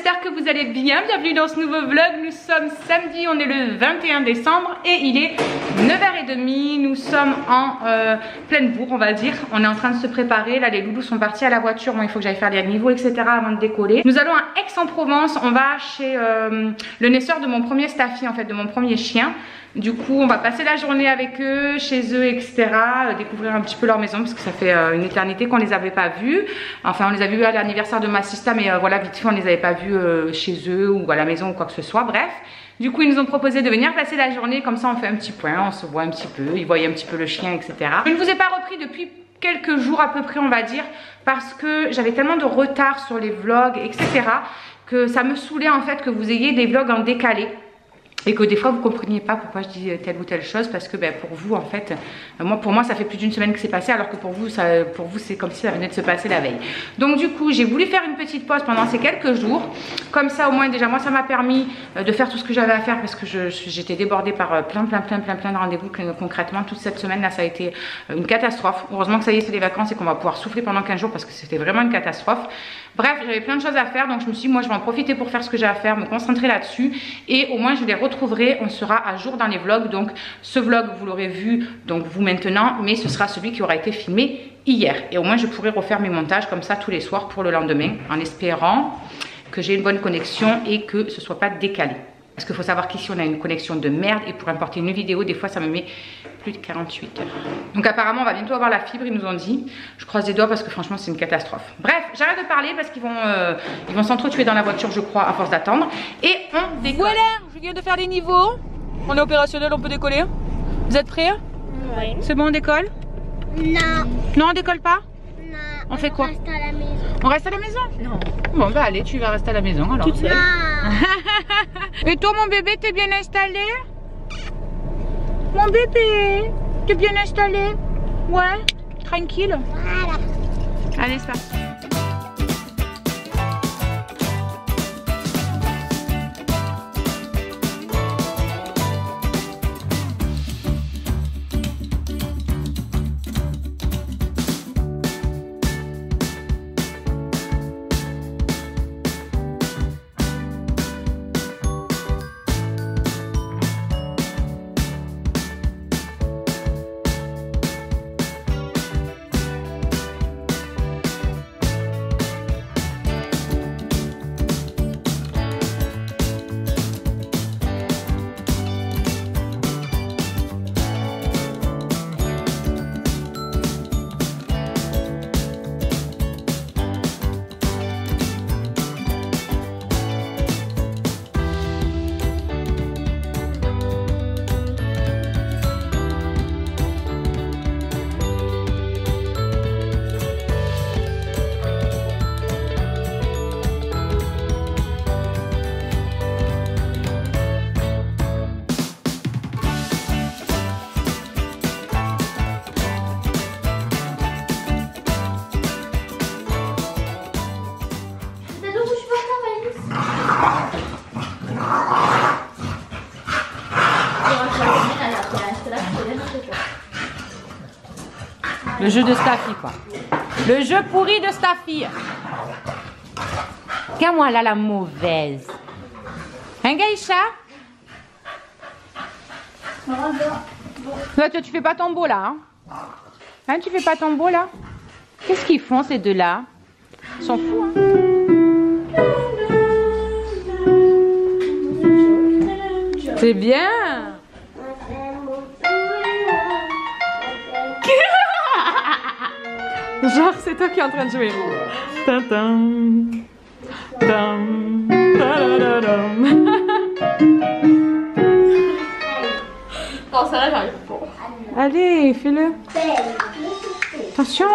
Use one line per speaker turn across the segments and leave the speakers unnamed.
j'espère que vous allez bien. Bienvenue dans ce nouveau vlog. Nous sommes samedi, on est le 21 décembre et il est 9h30. Nous sommes en pleine bourre, on va dire. On est en train de se préparer. Là, les loulous sont partis à la voiture. Bon, il faut que j'aille faire les niveaux, etc. avant de décoller. Nous allons à Aix-en-Provence. On va chez le naisseur de mon premier staffy, en fait, de mon premier chien. Du coup, on va passer la journée avec eux, chez eux, etc. Découvrir un petit peu leur maison parce que ça fait une éternité qu'on les avait pas vus. Enfin, on les a vus à l'anniversaire de ma sista, mais voilà, vite fait, on les avait pas vus chez eux ou à la maison ou quoi que ce soit. Bref, du coup, ils nous ont proposé de venir passer la journée. Comme ça, on fait un petit point, on se voit un petit peu. Ils voyaient un petit peu le chien, etc. Je ne vous ai pas repris depuis quelques jours à peu près, on va dire, parce que j'avais tellement de retard sur les vlogs, etc. que ça me saoulait en fait que vous ayez des vlogs en décalé. Et que des fois vous compreniez pas pourquoi je dis telle ou telle chose, parce que ben, pour vous en fait, pour moi ça fait plus d'une semaine que c'est passé, alors que pour vous c'est comme si ça venait de se passer la veille. Donc du coup j'ai voulu faire une petite pause pendant ces quelques jours, comme ça au moins déjà moi ça m'a permis de faire tout ce que j'avais à faire, parce que j'étais débordée par plein de rendez-vous. Concrètement toute cette semaine là ça a été une catastrophe. Heureusement que ça y est c'est les vacances et qu'on va pouvoir souffler pendant 15 jours, parce que c'était vraiment une catastrophe. Bref, j'avais plein de choses à faire, donc je me suis dit moi je vais en profiter pour faire ce que j'ai à faire, me concentrer là-dessus, et au moins je les retrouverai, on sera à jour dans les vlogs. Donc ce vlog vous l'aurez vu donc vous maintenant, mais ce sera celui qui aura été filmé hier, et au moins je pourrai refaire mes montages comme ça tous les soirs pour le lendemain, en espérant que j'ai une bonne connexion et que ce soit pas décalé. Parce qu'il faut savoir qu'ici on a une connexion de merde, et pour importer une vidéo des fois ça me met plus de 48 heures. Donc apparemment on va bientôt avoir la fibre, ils nous ont dit. Je croise les doigts parce que franchement c'est une catastrophe. Bref, j'arrête de parler parce qu'ils vont s'entretuer dans la voiture je crois à force d'attendre. Et on décolle.
Voilà, je viens de faire les niveaux. On est opérationnel, on peut décoller. Vous êtes prêts?
Oui.
C'est bon, on décolle?
Non.
Non, on décolle pas?
Non.
On fait quoi?
Reste à la maison.
On reste à la maison?
Non.
Bon bah allez, tu vas rester à la maison alors.
Non.
Et toi mon bébé, t'es bien installé? Mon bébé, t'es bien installé? Ouais, tranquille.
Voilà.
Allez, c'est parti. Le jeu de Staffy quoi. Le jeu pourri de Staffy. Regarde-moi là la mauvaise. Hein Gaïcha? Là tu fais pas ton beau là hein, tu fais pas ton beau là? Qu'est-ce qu'ils font ces deux là? Ils sont fous hein. C'est bien. Genre c'est toi qui es en train de jouer.
Oh, ça là, j'arrive pas.
Allez, fais-le. Attention.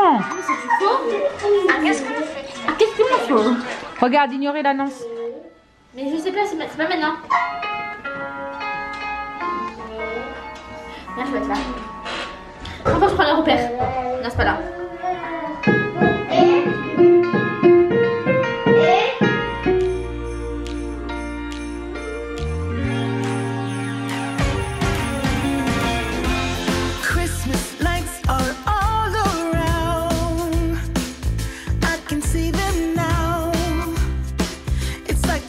Qu'est-ce que tu fais? Qu'est-ce que tu fais?
Regarde, ignorez l'annonce.
Mais je sais pas, c'est pas maintenant. Là, je vais être là. Enfin, je prends les repères. Non, c'est pas là.
See them now. It's like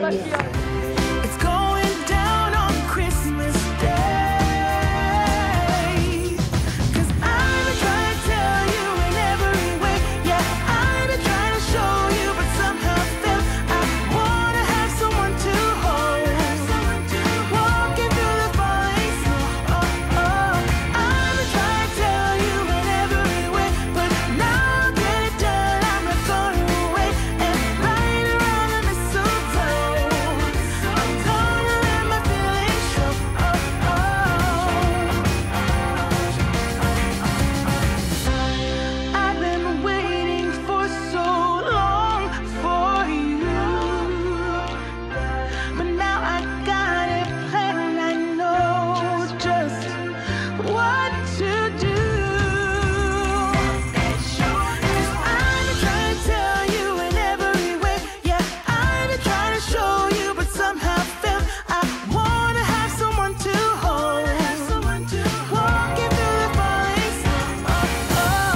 It's going down on Christmas Day. 'Cause I'm trying to tell you in every way. Yeah, I'm trying to show you, but somehow feel I wanna have someone to hold. Walking through the falling snow. Oh, oh. I'm trying to tell you in every way, but now I'll get it done. I'm not going away and right around the mistletoe. I'm gonna let my feelings show. Oh, oh. I've been waiting for so long for you, but now I got it planned. I know just what to do. 'Cause I'm trying to tell you in every way. Yeah, I'm trying to show you, but somehow feel I wanna have someone to hold. Walking through the falling snow. Oh, oh.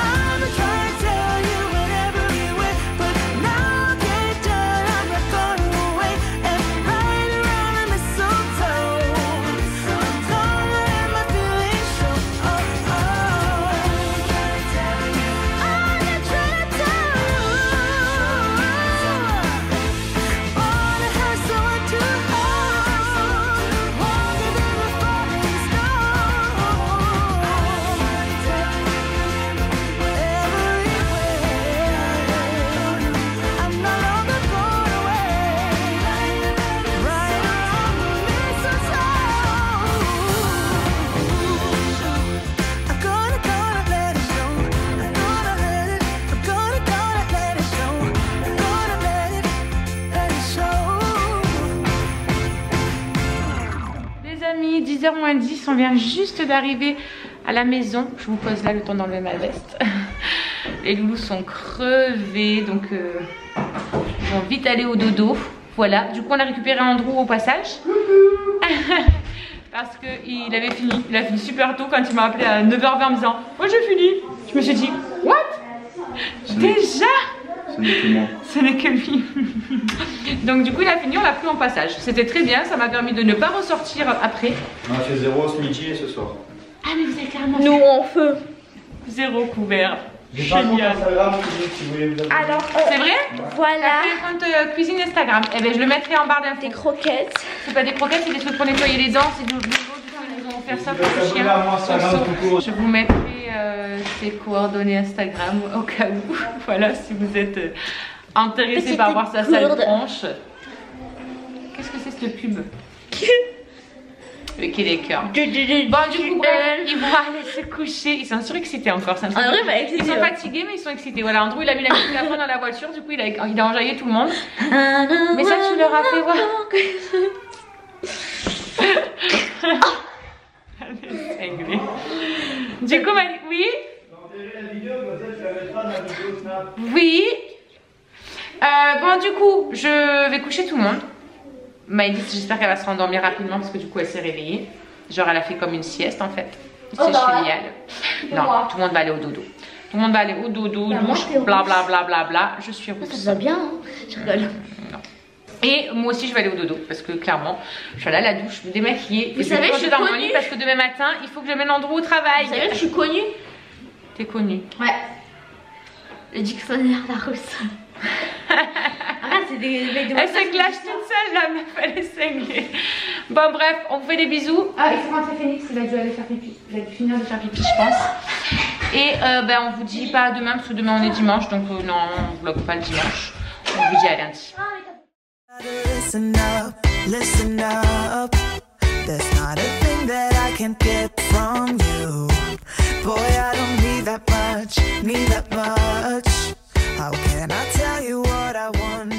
I'm trying to tell you in every way, but now I'll get it done. I'm not going away and right around the mistletoe. I'm gonna let my feelings show. Oh, oh. I'm trying to tell you. Wanna have someone to hold. Walking through the falling snow. I'm no longer going away. Right around the mistletoe. I'm gonna let it show. I'm gonna let it show. I'm gonna let it show.
Les amis, 10h moins 10, on vient juste d'arriver à la maison. Je vous pose là le temps d'enlever ma veste. Les loulous sont crevés, donc ils vont vite aller au dodo. Voilà, du coup on a récupéré Andrew au passage. Parce qu'il avait fini, il a fini super tôt quand il m'a appelé à 9h20 en me disant « Moi j'ai fini !» Je me suis dit « What ?» Déjà ?
Ce n'est que moi.
Ce n'est que lui. Donc du coup il a fini, on l'a pris en passage. C'était très bien, ça m'a permis de ne pas ressortir après.
On a fait 0 ce midi et ce soir.
Ah mais vous avez carrément
Nous en feu.
zéro couvert.
J'ai pas de compte
Génial.
Instagram si vous voulez vous abonner.
Alors,
C'est vrai?
voilà
T'as fait un compte cuisine Instagram. Eh ben je le mettrai en barre
des
d'infos.
croquettes.
C'est pas des croquettes, c'est des trucs pour nettoyer les dents. C'est du nouveau, du coup ils nous ont offert ça pour le chien.
Abonnez à moi Instagram
Soso.
tout court.
Je vous mettrai ses coordonnées Instagram au cas où. Voilà, si vous êtes intéressé
Petite
par voir sa sale
gourde.
tronche. Qu'est-ce que c'est cette pub? Le quai des cœurs. Bon, du coup, bref, ils vont aller se coucher. Ils sont surexcités encore. C'est un truc.
Andrew va être
Ils sont
excité.
fatigués, mais ils sont excités. Voilà, Andrew, il a mis la musique à fond dans la voiture. Du coup, il a enjaillé tout le monde. Mais ça, tu leur as fait voir. Elle est cinglée. Du coup, oui. Oui. Bon, du coup, je vais coucher tout le monde. Maëlys, j'espère qu'elle va se rendormir rapidement parce que du coup, elle s'est réveillée. Genre, elle a fait comme une sieste en fait. C'est génial. Non, tout le monde va aller au dodo. Tout le monde va aller au dodo,
Bah,
douche,
moi,
bla bla bla bla bla. Je suis rousse.
Ça va bien, hein. Je rigole.
Non. Et moi aussi, je vais aller au dodo parce que clairement, je suis allée à la douche, me démaquiller.
Vous
et
savez,
vais
je suis
dans mon
connue.
lit parce que demain matin, il faut que j'amène Andrew au travail.
Vous savez que je suis connue?
T'es connue.
Ouais. Le dictionnaire Larousse. Arrête, c'est des mecs de
Elle se clash toute seule, la meuf, elle est cinglée. Bon, bref, on vous fait des bisous. Ah, il faut rentrer Phoenix, il a dû aller faire pipi. Il a dû finir de faire pipi, je pense. Et ben, on vous dit pas à demain, parce que demain on est dimanche, donc non, on vlog pas le dimanche. On vous dit à lundi.
Listen up. listen up. There's not a thing that I can't get from you. Boy, I don't need that much, need that much. How can I tell you what I want?